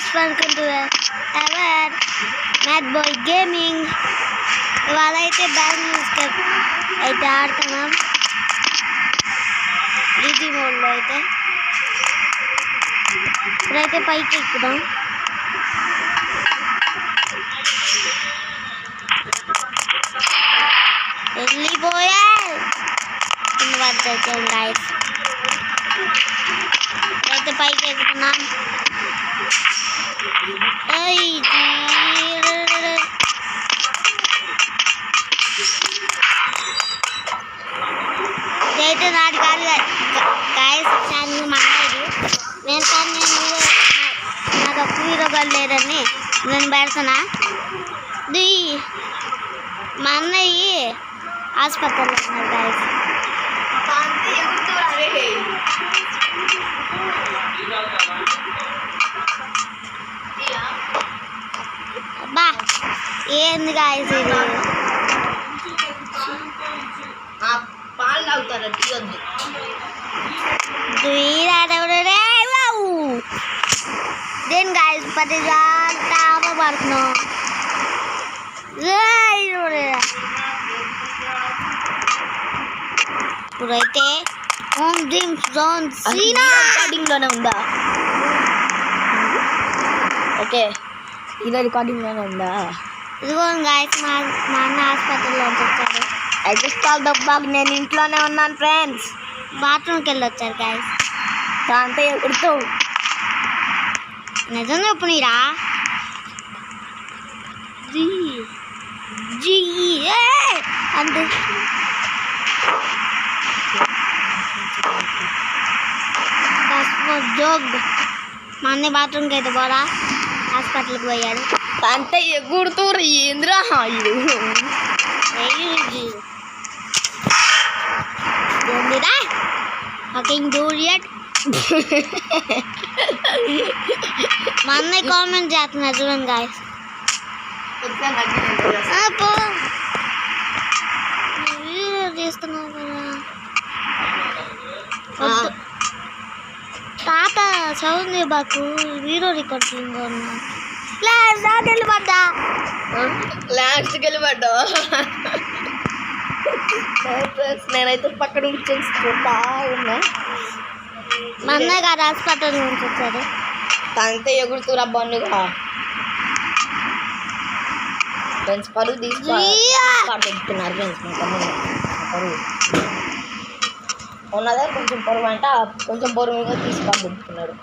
Most fun content ever mad boy gaming. ఇవాళ అయితే bank news అయితే ఆడుతున్నాం ఈజీ మోడ్లో. అయితే ఇప్పుడైతే పైకి ఎక్కుదాం. వెళ్ళిపోయా వచ్చాం గాయస్. అయితే పైకి ఎక్కుతున్నాం. ఇదైతే నాటి కాదు గాయస్, ఛానల్ మాట్లాడేది నేను. కానీ నాకు ఒక్క హీరో కాదు లేదని నేను పెడుతున్నా. మా అన్నయ్య హాస్పిటల్లో ఉన్నారు గాయస్. అబ్బా ఏంది గాయస్ ఇది? పాలు తాగుతారా? తీయొద్దు. దేని గాయస్ 10 తాప పడుతున్నాం. ఇప్పుడైతే హోమ్ డ్రీమ్స్ జోన్ రికార్డింగ్లోనే ఉందా? ఓకే, ఇది రికార్డింగ్లోనే ఉందా? ఇదిగోండి గాయస్, మా అన్న హాస్పిటల్లో వచ్చాడు. ఐ జస్ట్ కాల్ ద బాగ్. నేను ఇంట్లోనే ఉన్నాను ఫ్రెండ్స్. బాత్రూమ్కి వెళ్ళి వచ్చారు గాయస్. దాంతో ఎగురుతూ నిజం చెప్పునిరా అంతే. జోగ్ మా అన్నయ్య బాత్రూమ్కి అయితే పోరా, హాస్పిటల్కి పోయాడు. అంతే ఎగురుతూ ఏంద్రా ఇది? ఏందిరా ఫకింగ్ డూరియట్. మా అన్నయ్య కామెంట్ చేస్తున్నారు చూడండి గాయస్. వీడియో తీస్తున్నావు కదా తాత సౌండ్ బాకు. వీడియో రికార్డింగ్ ఉన్నా వెళ్ళిపడ్డా. లాస్ట్కి వెళ్ళిపడ్డా. నేనైతే పక్కన కూర్చొని ఉన్నా. మా అన్నయ్య గారు హాస్పిటల్ నుంచి వచ్చారు. అంతే ఎగురుతురా బన్నుగా. ఫ్రెండ్స్ పరువు తీసుకుంటున్నారు ఫ్రెండ్స్. పరువు ఉన్నదే కొంచెం పరువు అంట, కొంచెం పరువు మీద తీసుకొని పెట్టుకున్నాడు.